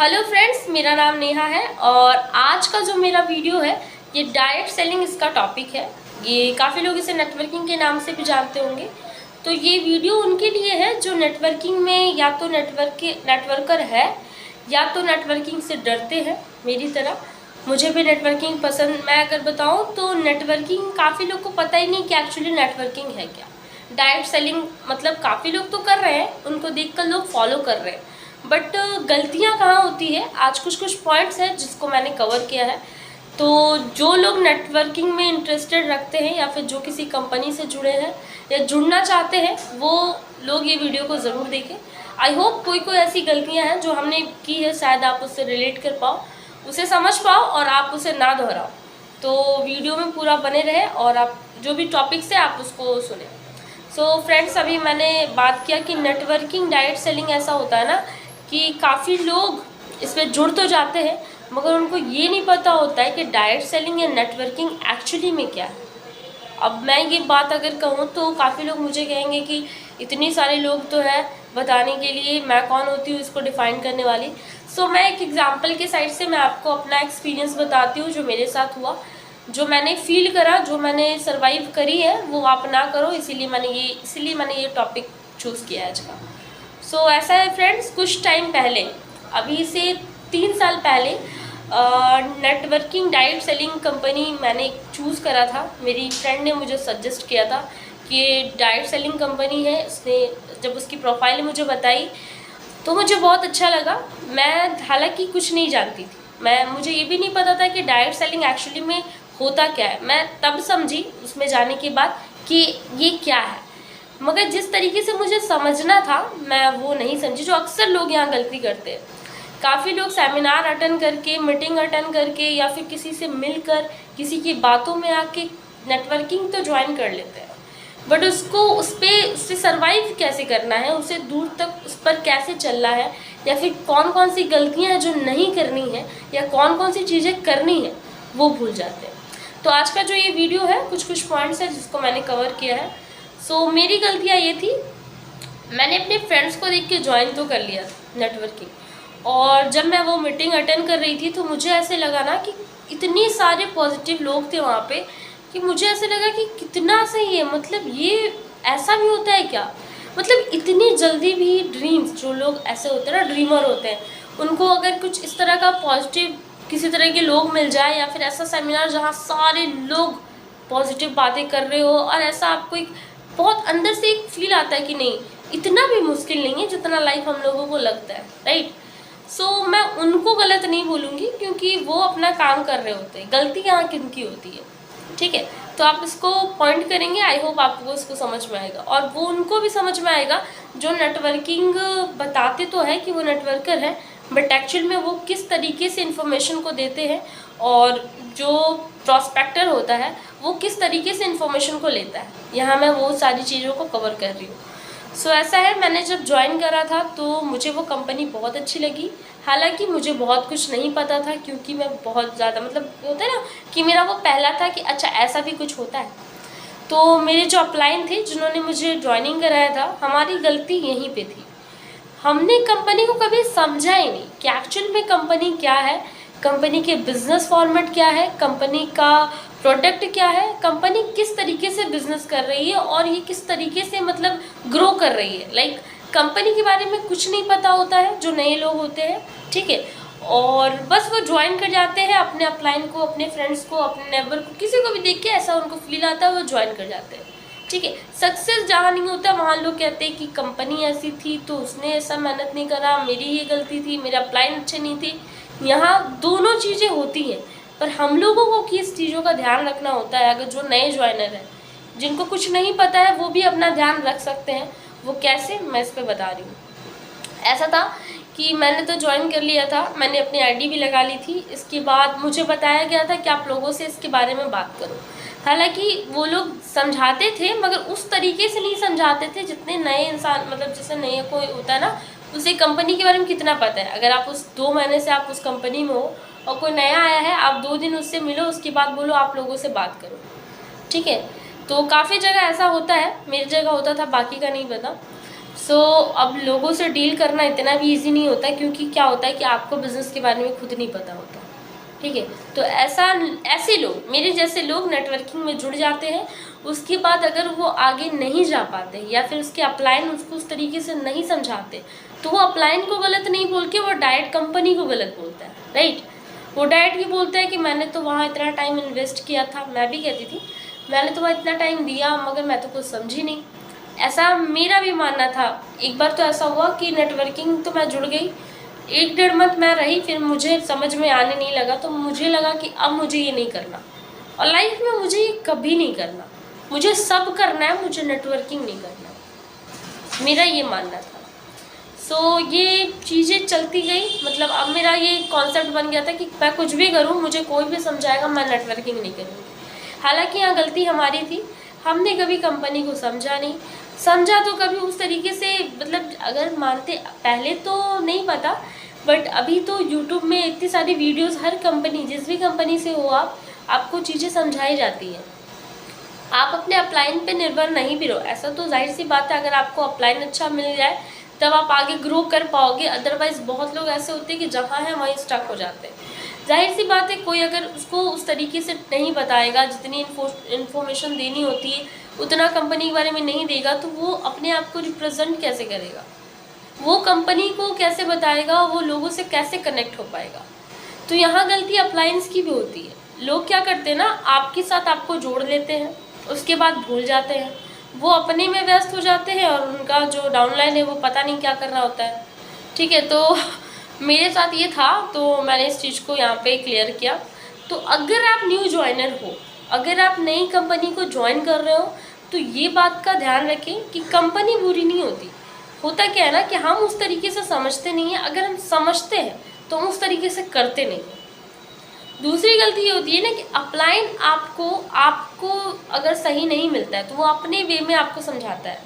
Hello friends, मेरा नाम नेहा है और आज का जो मेरा वीडियो है ये डायरेक्ट सेलिंग इसका टॉपिक है। ये काफ़ी लोग इसे नेटवर्किंग के नाम से भी जानते होंगे। तो ये वीडियो उनके लिए है जो नेटवर्किंग में या तो नेटवर्कर है या तो नेटवर्किंग से डरते हैं। मेरी तरह मुझे भी नेटवर्किंग पसंद। मैं अगर बताऊँ तो नेटवर्किंग काफ़ी लोग को पता ही नहीं कि एक्चुअली नेटवर्किंग है क्या। डायरेक्ट सेलिंग मतलब काफ़ी लोग तो कर रहे हैं, उनको देखकर लोग फॉलो कर रहे हैं, बट गलतियाँ कहाँ होती है। आज कुछ पॉइंट्स हैं जिसको मैंने कवर किया है। तो जो लोग नेटवर्किंग में इंटरेस्टेड रखते हैं या फिर जो किसी कंपनी से जुड़े हैं या जुड़ना चाहते हैं वो लोग ये वीडियो को ज़रूर देखें। आई होप कोई ऐसी गलतियाँ हैं जो हमने की है शायद आप उससे रिलेट कर पाओ, उसे समझ पाओ और आप उसे ना दोहराओ। तो वीडियो में पूरा बने रहे और आप जो भी टॉपिक्स है आप उसको सुने। सो फ्रेंड्स, अभी मैंने बात किया कि नेटवर्किंग डायरेक्ट सेलिंग ऐसा होता है ना कि काफ़ी लोग इसमें जुड़ तो जाते हैं मगर उनको ये नहीं पता होता है कि डायरेक्ट सेलिंग या नेटवर्किंग एक्चुअली में क्या है। अब मैं ये बात अगर कहूँ तो काफ़ी लोग मुझे कहेंगे कि इतनी सारे लोग तो हैं बताने के लिए, मैं कौन होती हूँ इसको डिफ़ाइन करने वाली। सो मैं एक एग्जांपल के साइड से मैं आपको अपना एक्सपीरियंस बताती हूँ जो मेरे साथ हुआ, जो मैंने फील करा, जो मैंने सर्वाइव करी है वो आप ना करो। इसीलिए मैंने ये टॉपिक चूज़ किया है आज का। सो ऐसा है फ्रेंड्स, कुछ टाइम पहले, अभी से 3 साल पहले नेटवर्किंग डायरेक्ट सेलिंग कंपनी मैंने चूज़ करा था। मेरी फ्रेंड ने मुझे सजेस्ट किया था कि डायरेक्ट सेलिंग कंपनी है। उसने जब उसकी प्रोफाइल मुझे बताई तो मुझे बहुत अच्छा लगा। मैं हालांकि कुछ नहीं जानती थी, मुझे ये भी नहीं पता था कि डायरेक्ट सेलिंग एक्चुअली में होता क्या है। मैं तब समझी उसमें जाने के बाद कि ये क्या है, मगर जिस तरीके से मुझे समझना था मैं वो नहीं समझी, जो अक्सर लोग यहाँ गलती करते हैं। काफ़ी लोग सेमिनार अटेंड करके, मीटिंग अटेंड करके या फिर किसी से मिलकर किसी की बातों में आके नेटवर्किंग तो ज्वाइन कर लेते हैं, बट उससे सर्वाइव कैसे करना है, उसे दूर तक उस पर कैसे चलना है, या फिर कौन कौन सी गलतियाँ हैं जो नहीं करनी है या कौन कौन सी चीज़ें करनी है वो भूल जाते हैं। तो आज का जो ये वीडियो है कुछ पॉइंट्स है जिसको मैंने कवर किया है। सो मेरी गलतियाँ ये थी, मैंने अपने फ्रेंड्स को देख के ज्वाइन तो कर लिया था नेटवर्किंग, और जब मैं वो मीटिंग अटेंड कर रही थी तो मुझे ऐसे लगा ना कि इतने सारे पॉजिटिव लोग थे वहाँ पे कि मुझे ऐसे लगा कि कितना सही है, मतलब ये ऐसा भी होता है क्या। मतलब इतनी जल्दी भी ड्रीम्स, जो लोग ऐसे होते हैं ना ड्रीमर होते हैं, उनको अगर कुछ इस तरह का पॉजिटिव किसी तरह के लोग मिल जाए या फिर ऐसा सेमिनार जहाँ सारे लोग पॉजिटिव बातें कर रहे हो और ऐसा आपको एक बहुत अंदर से एक फील आता है कि नहीं इतना भी मुश्किल नहीं है जितना लाइफ हम लोगों को लगता है, राइट। सो मैं उनको गलत नहीं बोलूँगी क्योंकि वो अपना काम कर रहे होते हैं, गलती यहाँ किनकी होती है, ठीक है। तो आप इसको पॉइंट करेंगे, आई होप आपको इसको समझ में आएगा और वो उनको भी समझ में आएगा जो नेटवर्किंग बताते तो है कि वो नेटवर्कर है, बट एक्चुअल में वो किस तरीके से इन्फॉर्मेशन को देते हैं और जो प्रॉस्पेक्टर होता है वो किस तरीके से इन्फॉर्मेशन को लेता है। यहाँ मैं वो सारी चीज़ों को कवर कर रही हूँ। सो ऐसा है, मैंने जब ज्वाइन करा था तो मुझे वो कंपनी बहुत अच्छी लगी। हालांकि मुझे बहुत कुछ नहीं पता था क्योंकि मैं बहुत ज़्यादा, मतलब होता है ना कि मेरा वो पहला था कि अच्छा ऐसा भी कुछ होता है। तो मेरे जो अपलाइन थे जिन्होंने मुझे ज्वाइनिंग कराया था, हमारी गलती यहीं पे थी, हमने कंपनी को कभी समझा ही नहीं कि एक्चुअल में कंपनी क्या है, कंपनी के बिजनेस फॉर्मेट क्या है, कंपनी का प्रोडक्ट क्या है, कंपनी किस तरीके से बिजनेस कर रही है और ये किस तरीके से मतलब ग्रो कर रही है। लाइक कंपनी के बारे में कुछ नहीं पता होता है जो नए लोग होते हैं, ठीक है। और बस वो ज्वाइन कर जाते हैं अपने अपलाइन को, अपने फ्रेंड्स को, अपने नेबर को, किसी को भी देख के ऐसा उनको फील आता है वो ज्वाइन कर जाते हैं, ठीक है। सक्सेस जहाँ नहीं होता वहाँ लोग कहते हैं कि कंपनी ऐसी थी तो उसने ऐसा मेहनत नहीं करा, मेरी ये गलती थी, मेरे अपलाइन अच्छे नहीं थे। यहाँ दोनों चीज़ें होती हैं, पर हम लोगों को किस चीज़ों का ध्यान रखना होता है। अगर जो नए ज्वाइनर हैं जिनको कुछ नहीं पता है वो भी अपना ध्यान रख सकते हैं। वो कैसे, मैं इस पर बता रही हूँ। ऐसा था कि मैंने तो ज्वाइन कर लिया था, मैंने अपनी आईडी भी लगा ली थी। इसके बाद मुझे बताया गया था कि आप लोगों से इसके बारे में बात करो। हालांकि वो लोग समझाते थे मगर उस तरीके से नहीं समझाते थे जितने नए इंसान, मतलब जैसे नए कोई होता है ना, उसे कंपनी के बारे में कितना पता है। अगर आप उस 2 महीने से आप उस कंपनी में हो और कोई नया आया है, आप 2 दिन उससे मिलो, उसके बाद बोलो आप लोगों से बात करो, ठीक है। तो काफ़ी जगह ऐसा होता है, मेरी जगह होता था, बाकी का नहीं पता। अब लोगों से डील करना इतना भी ईजी नहीं होता, क्योंकि क्या होता है कि आपको बिज़नेस के बारे में खुद नहीं पता होता, ठीक है। तो ऐसे लोग, मेरे जैसे लोग नेटवर्किंग में जुड़ जाते हैं, उसके बाद अगर वो आगे नहीं जा पाते या फिर उसके अपलाइन उसको उस तरीके से नहीं समझाते, तो वो अपलाइन को गलत नहीं बोल के वो डायरेक्ट कंपनी को गलत बोलता है, राइट। वो डायरेक्ट ये बोलता है कि मैंने तो वहाँ इतना टाइम इन्वेस्ट किया था, मैं भी कहती थी मैंने तो वहाँ इतना टाइम दिया मगर मैं तो कुछ समझी नहीं। ऐसा मेरा भी मानना था। एक बार तो ऐसा हुआ कि नेटवर्किंग तो मैं जुड़ गई, 1-1.5 मंथ मैं रही, फिर मुझे समझ में आने नहीं लगा, तो मुझे लगा कि अब मुझे ये नहीं करना और लाइफ में मुझे ये कभी नहीं करना, मुझे सब करना है, मुझे नेटवर्किंग नहीं करना, मेरा ये मानना था। ये चीज़ें चलती गई, मतलब अब मेरा ये कॉन्सेप्ट बन गया था कि मैं कुछ भी करूँ, मुझे कोई भी समझाएगा, मैं नेटवर्किंग नहीं करूँगी। हालांकि यहाँ गलती हमारी थी, हमने कभी कंपनी को समझा नहीं, समझा तो कभी उस तरीके से, मतलब अगर मानते पहले तो नहीं पता, बट अभी तो यूट्यूब में इतनी सारी वीडियोस, हर कंपनी जिस भी कंपनी से हो आपको चीज़ें समझाई जाती हैं। आप अपने अपलाइन पे निर्भर नहीं भी रहो, ऐसा तो जाहिर सी बात है, अगर आपको अपलाइन अच्छा मिल जाए तब आप आगे ग्रो कर पाओगे, अदरवाइज़ बहुत लोग ऐसे होते हैं कि जहाँ हैं वहीं स्टक हो जाते हैं। जाहिर सी बात है, कोई अगर उसको उस तरीके से नहीं बताएगा, जितनी इन्फॉर्मेशन देनी होती है उतना कंपनी के बारे में नहीं देगा, तो वो अपने आप को रिप्रेजेंट कैसे करेगा, वो कंपनी को कैसे बताएगा, वो लोगों से कैसे कनेक्ट हो पाएगा। तो यहाँ गलती अप्लायंस की भी होती है। लोग क्या करते हैं ना, आपके साथ आपको जोड़ लेते हैं, उसके बाद भूल जाते हैं, वो अपने में व्यस्त हो जाते हैं और उनका जो डाउनलाइन है वो पता नहीं क्या कर रहा होता है, ठीक है। तो मेरे साथ ये था, तो मैंने इस चीज़ को यहाँ पे क्लियर किया। तो अगर आप न्यू ज्वाइनर हो, अगर आप नई कंपनी को ज्वाइन कर रहे हो, तो ये बात का ध्यान रखें कि कंपनी बुरी नहीं होती। होता क्या है ना कि हम उस तरीके से समझते नहीं हैं, अगर हम समझते हैं तो हम उस तरीके से करते नहीं हैं। दूसरी गलती ये होती है ना कि अपलाइन आपको अगर सही नहीं मिलता है तो वो अपने वे में आपको समझाता है,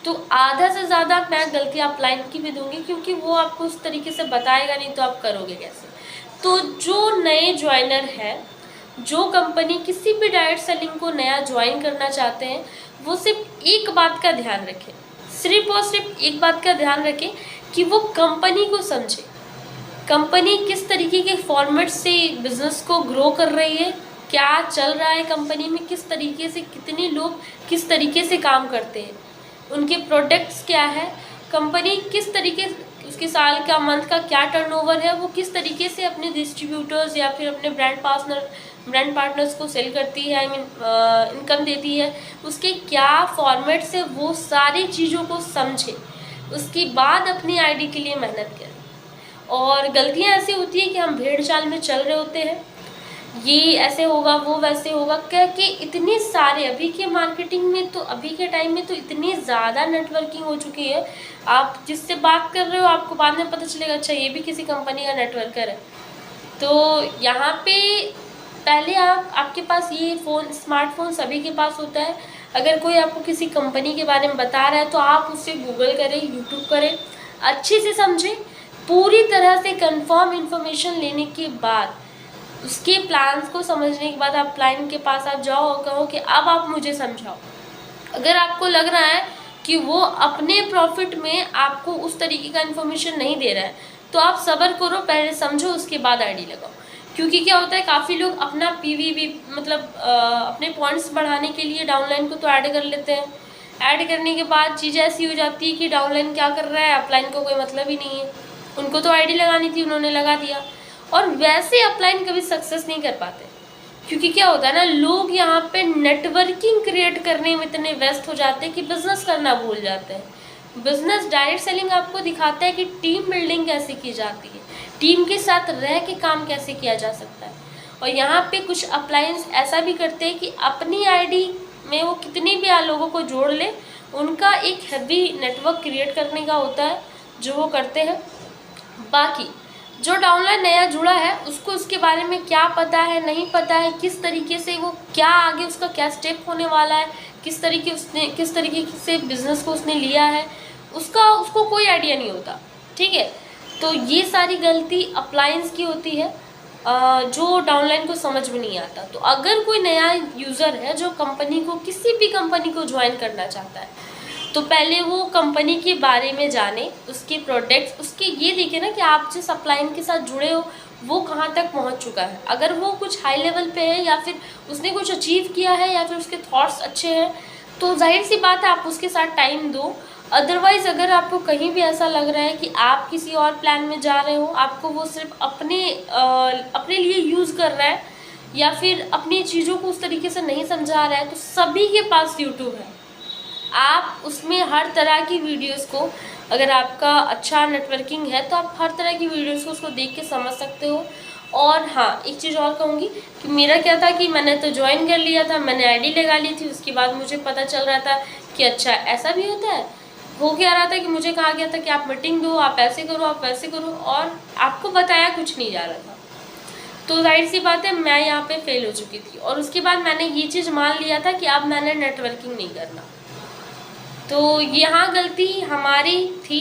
तो आधा से ज़्यादा मैं गलती अपलाइन की भी दूंगी, क्योंकि वो आपको उस तरीके से बताएगा नहीं तो आप करोगे कैसे। तो जो नए ज्वाइनर है, जो कंपनी किसी भी डायरेक्ट सेलिंग को नया ज्वाइन करना चाहते हैं, वो सिर्फ एक बात का ध्यान रखें, सिर्फ और सिर्फ एक बात का ध्यान रखें कि वो कंपनी को समझे, कंपनी किस तरीके के फॉर्मेट से बिज़नेस को ग्रो कर रही है, क्या चल रहा है कंपनी में, किस तरीके से कितने लोग किस तरीके से काम करते हैं, उनके प्रोडक्ट्स क्या है, कंपनी किस तरीके, उसके साल का मंथ का क्या टर्नओवर है, वो किस तरीके से अपने डिस्ट्रीब्यूटर्स या फिर अपने ब्रांड पार्टनर्स को सेल करती है, आई मीन इनकम देती है, उसके क्या फॉर्मेट से, वो सारी चीज़ों को समझे, उसके बाद अपनी आईडी के लिए मेहनत करें। और गलतियाँ ऐसी होती है कि हम भेड़ चाल में चल रहे होते हैं, ये ऐसे होगा वो वैसे होगा क्या कि इतने सारे अभी के मार्केटिंग में, तो अभी के टाइम में तो इतनी ज़्यादा नेटवर्किंग हो चुकी है, आप जिससे बात कर रहे हो आपको बाद में पता चलेगा अच्छा ये भी किसी कंपनी का नेटवर्कर है। तो यहाँ पे पहले आपके पास ये फ़ोन, स्मार्टफोन सभी के पास होता है, अगर कोई आपको किसी कंपनी के बारे में बता रहा है तो आप उससे गूगल करें, यूट्यूब करें, अच्छे से समझें, पूरी तरह से कंफर्म इन्फॉर्मेशन लेने के बाद, उसके प्लान्स को समझने के बाद आप क्लाइंट के पास आप जाओ और कहो कि अब आप मुझे समझाओ। अगर आपको लग रहा है कि वो अपने प्रॉफिट में आपको उस तरीके का इन्फॉर्मेशन नहीं दे रहा है, तो आप सब्र करो, पहले समझो, उसके बाद आईडी लगाओ। क्योंकि क्या होता है, काफ़ी लोग अपना पीवी मतलब अपने पॉइंट्स बढ़ाने के लिए डाउनलाइन को तो ऐड कर लेते हैं, ऐड करने के बाद चीज़ ऐसी हो जाती है कि डाउनलाइन क्या कर रहा है, अपलाइन को कोई मतलब ही नहीं है, उनको तो आईडी लगानी थी, उन्होंने लगा दिया, और वैसे अपलाइन कभी सक्सेस नहीं कर पाते। क्योंकि क्या होता है ना, लोग यहाँ पे नेटवर्किंग क्रिएट करने में इतने व्यस्त हो जाते हैं कि बिजनेस करना भूल जाते हैं। बिजनेस डायरेक्ट सेलिंग आपको दिखाता है कि टीम बिल्डिंग कैसे की जाती है, टीम के साथ रह के काम कैसे किया जा सकता है। और यहाँ पे कुछ अपलायंस ऐसा भी करते हैं कि अपनी आईडी में वो कितने भी लोगों को जोड़ ले, उनका एक हैवी नेटवर्क क्रिएट करने का होता है जो वो करते हैं। बाकी जो डाउनलाइन नया जुड़ा है उसको उसके बारे में क्या पता है, नहीं पता है, किस तरीके से वो क्या आगे उसका क्या स्टेप होने वाला है, किस तरीके से बिजनेस को उसने लिया है, उसको कोई आइडिया नहीं होता, ठीक है। तो ये सारी गलती अप्लायंस की होती है जो डाउनलाइन को समझ में नहीं आता। तो अगर कोई नया यूज़र है जो कंपनी को, किसी भी कंपनी को ज्वाइन करना चाहता है, तो पहले वो कंपनी के बारे में जाने, उसके प्रोडक्ट्स, उसके ये देखें ना कि आप जिस अपलाइन के साथ जुड़े हो वो कहाँ तक पहुँच चुका है। अगर वो कुछ हाई लेवल पे है या फिर उसने कुछ अचीव किया है या फिर उसके थॉट्स अच्छे हैं, तो जाहिर सी बात है आप उसके साथ टाइम दो। अदरवाइज़ अगर आपको कहीं भी ऐसा लग रहा है कि आप किसी और प्लान में जा रहे हो, आपको वो सिर्फ अपने लिए यूज़ कर रहा है या फिर अपनी चीज़ों को उस तरीके से नहीं समझा रहा है, तो सभी के पास यूट्यूब है। आप उसमें हर तरह की वीडियोस को, अगर आपका अच्छा नेटवर्किंग है तो आप हर तरह की वीडियोस को उसको देख के समझ सकते हो। और हाँ, एक चीज़ और कहूँगी कि मेरा क्या था कि मैंने तो ज्वाइन कर लिया था, मैंने आईडी लगा ली थी, उसके बाद मुझे पता चल रहा था कि अच्छा ऐसा भी होता है। हो क्या रहा था कि मुझे कहा गया था कि आप मीटिंग दो, आप ऐसे करो, आप वैसे करो, और आपको बताया कुछ नहीं जा रहा था। तो जाहिर सी बात है मैं यहाँ पे फेल हो चुकी थी। और उसके बाद मैंने ये चीज़ मान लिया था कि अब मैंने नेटवर्किंग नहीं करना। तो यहाँ गलती हमारी थी,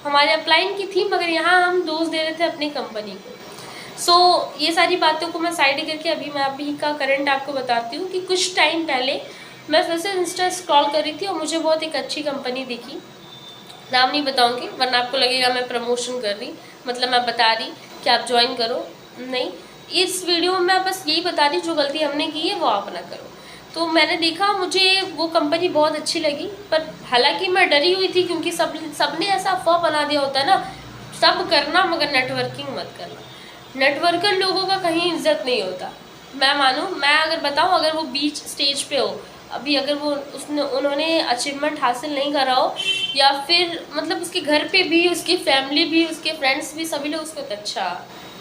हमारे अपलाइन की थी, मगर यहाँ हम दोष दे रहे थे अपनी कंपनी को। ये सारी बातों को मैं साइड करके मैं अभी का करंट आपको बताती हूँ कि कुछ टाइम पहले मैं फिर से इंस्टा स्क्रॉल कर रही थी और मुझे बहुत एक अच्छी कंपनी दिखी। नाम नहीं बताऊँगी वरना आपको लगेगा मैं प्रमोशन कर रही, मतलब मैं बता रही कि आप ज्वाइन करो। नहीं, इस वीडियो में मैं बस यही बता रही जो गलती हमने की है वो आप ना करो। तो मैंने देखा, मुझे वो कंपनी बहुत अच्छी लगी, पर हालांकि मैं डरी हुई थी क्योंकि सबने ऐसा अफवाह बना दिया होता है ना, सब करना मगर नेटवर्किंग मत करना। नेटवर्कर लोगों का कहीं इज्जत नहीं होता। मैं मानूँ, मैं अगर बताऊँ, अगर वो बीच स्टेज पे हो, अभी अगर उन्होंने अचीवमेंट हासिल नहीं करा हो या फिर मतलब उसके घर पे भी, उसकी फैमिली भी, उसके फ्रेंड्स भी, सभी लोग उसको अच्छा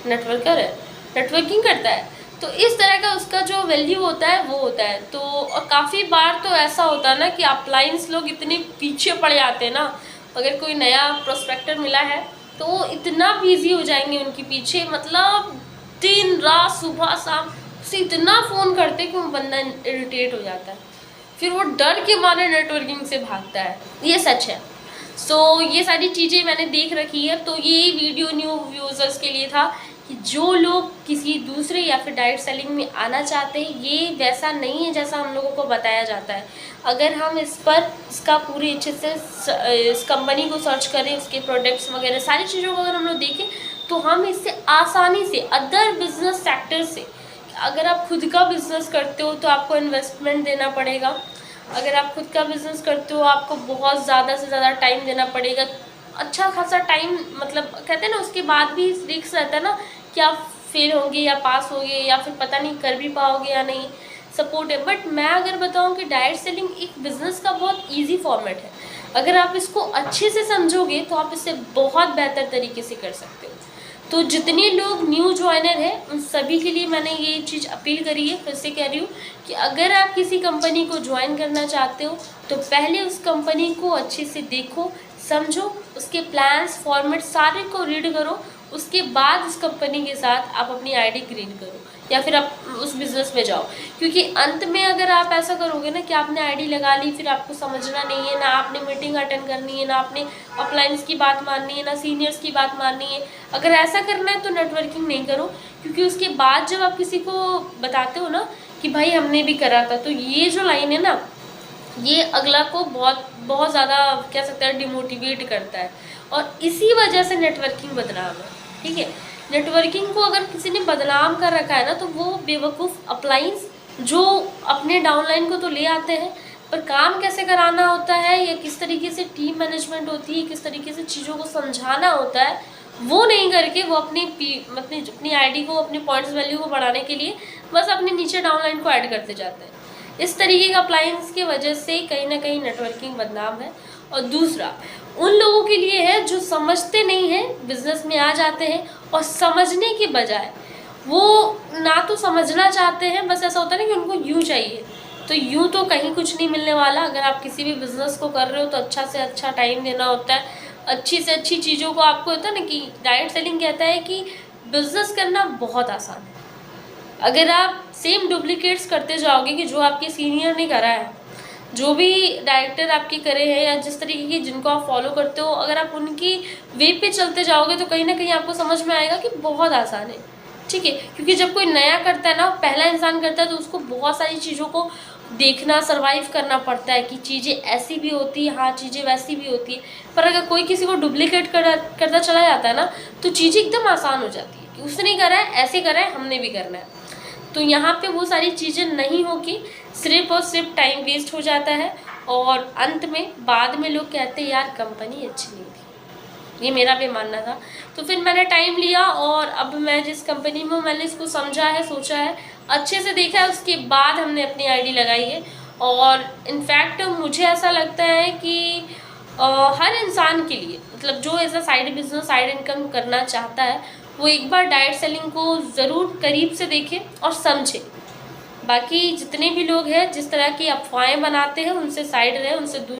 नेटवर्कर है, नेटवर्किंग करता है, तो इस तरह का उसका जो वैल्यू होता है वो होता है। तो और काफ़ी बार तो ऐसा होता है ना कि अपलाइंस लोग इतने पीछे पड़ जाते हैं ना, अगर कोई नया प्रोस्पेक्टर मिला है तो वो इतना बिजी हो जाएंगे उनके पीछे, मतलब दिन रात सुबह शाम उसे इतना फ़ोन करते कि वो बंदा इरिटेट हो जाता है, फिर वो डर के मारे नेटवर्किंग से भागता है। ये सच है। ये सारी चीज़ें मैंने देख रखी है। तो ये वीडियो न्यू यूज़र्स के लिए था कि जो लोग किसी दूसरे या फिर डायरेक्ट सेलिंग में आना चाहते हैं, ये वैसा नहीं है जैसा हम लोगों को बताया जाता है। अगर हम इसका पूरी अच्छे से इस कंपनी को सर्च करें, उसके प्रोडक्ट्स वगैरह सारी चीज़ों को अगर हम लोग देखें, तो हम इससे आसानी से अदर बिजनेस सेक्टर से, अगर आप खुद का बिजनेस करते हो तो आपको इन्वेस्टमेंट देना पड़ेगा। अगर आप खुद का बिजनेस करते हो आपको बहुत ज़्यादा से ज़्यादा टाइम देना पड़ेगा, अच्छा खासा टाइम, मतलब कहते हैं ना, उसके बाद भी रिस्क रहता है ना कि आप फेल होंगे या पास होंगे या फिर पता नहीं कर भी पाओगे या नहीं, सपोर्ट है। बट मैं अगर बताऊं कि डायरेक्ट सेलिंग एक बिज़नेस का बहुत इजी फॉर्मेट है। अगर आप इसको अच्छे से समझोगे तो आप इससे बहुत बेहतर तरीके से कर सकते हो। तो जितने लोग न्यू ज्वाइनर हैं उन सभी के लिए मैंने ये चीज़ अपील करी है, फिर से कह रही हूँ कि अगर आप किसी कंपनी को ज्वाइन करना चाहते हो तो पहले उस कंपनी को अच्छे से देखो, समझो, उसके प्लान्स फॉर्मेट सारे को रीड करो, उसके बाद उस कंपनी के साथ आप अपनी आईडी क्रिएट करो या फिर आप उस बिज़नेस में जाओ। क्योंकि अंत में अगर आप ऐसा करोगे ना कि आपने आईडी लगा ली, फिर आपको समझना नहीं है, ना आपने मीटिंग अटेंड करनी है, ना आपने अपलाइंस की बात माननी है, ना सीनियर्स की बात माननी है, अगर ऐसा करना है तो नेटवर्किंग नहीं करो। क्योंकि उसके बाद जब आप किसी को बताते हो ना कि भाई हमने भी करा था, तो ये जो लाइन है ना, ये अगला को बहुत बहुत ज़्यादा कह सकते हैं डिमोटिवेट करता है, और इसी वजह से नेटवर्किंग बदनाम है। ठीक है, नेटवर्किंग को अगर किसी ने बदनाम कर रखा है ना, तो वो बेवकूफ़ अपलाइंस जो अपने डाउनलाइन को तो ले आते हैं, पर काम कैसे कराना होता है या किस तरीके से टीम मैनेजमेंट होती है, किस तरीके से चीज़ों को समझाना होता है, वो नहीं करके वो अपनी आईडी को, अपने पॉइंट्स वैल्यू को बढ़ाने के लिए बस अपने नीचे डाउनलाइन को ऐड करते जाते हैं। इस तरीके का अप्लायंस की वजह से कहीं ना कहीं नेटवर्किंग बदनाम है। और दूसरा उन लोगों के लिए है जो समझते नहीं हैं, बिजनेस में आ जाते हैं और समझने के बजाय वो ना तो समझना चाहते हैं, बस ऐसा होता है ना कि उनको यूँ चाहिए। तो यूँ तो कहीं कुछ नहीं मिलने वाला। अगर आप किसी भी बिज़नेस को कर रहे हो तो अच्छा से अच्छा टाइम देना होता है, अच्छी से अच्छी चीज़ों को आपको होता है ना कि डायरेक्ट सेलिंग कहता है कि बिज़नेस करना बहुत आसान है। अगर आप सेम डुप्लीकेट्स करते जाओगे कि जो आपके सीनियर ने करा है, जो भी डायरेक्टर आपके करे हैं या जिस तरीके की जिनको आप फॉलो करते हो, अगर आप उनकी वे पे चलते जाओगे तो कहीं ना कहीं आपको समझ में आएगा कि बहुत आसान है। ठीक है, क्योंकि जब कोई नया करता है ना, पहला इंसान करता है, तो उसको बहुत सारी चीज़ों को देखना, सर्वाइव करना पड़ता है कि चीज़ें ऐसी भी होती है, हाँ चीज़ें वैसी भी होती है। पर अगर कोई किसी को डुप्लीकेट करता चला जाता है ना, तो चीज़ें एकदम आसान हो जाती है कि उसने करा है, ऐसे करा है, हमने भी करना है। तो यहाँ पे वो सारी चीज़ें नहीं होगी, सिर्फ और सिर्फ टाइम वेस्ट हो जाता है और अंत में बाद में लोग कहते हैं यार कंपनी अच्छी नहीं थी। ये मेरा भी मानना था। तो फिर मैंने टाइम लिया और अब मैं जिस कंपनी में हूँ, मैंने इसको समझा है, सोचा है, अच्छे से देखा है, उसके बाद हमने अपनी आईडी लगाई है। और इनफैक्ट मुझे ऐसा लगता है कि हर इंसान के लिए, मतलब जो ऐसा साइड बिजनेस, साइड इनकम करना चाहता है, वो एक बार डायरेक्ट सेलिंग को ज़रूर करीब से देखे और समझे। बाकी जितने भी लोग हैं जिस तरह की अफवाहें बनाते हैं, उनसे साइड रहे, उनसे दूर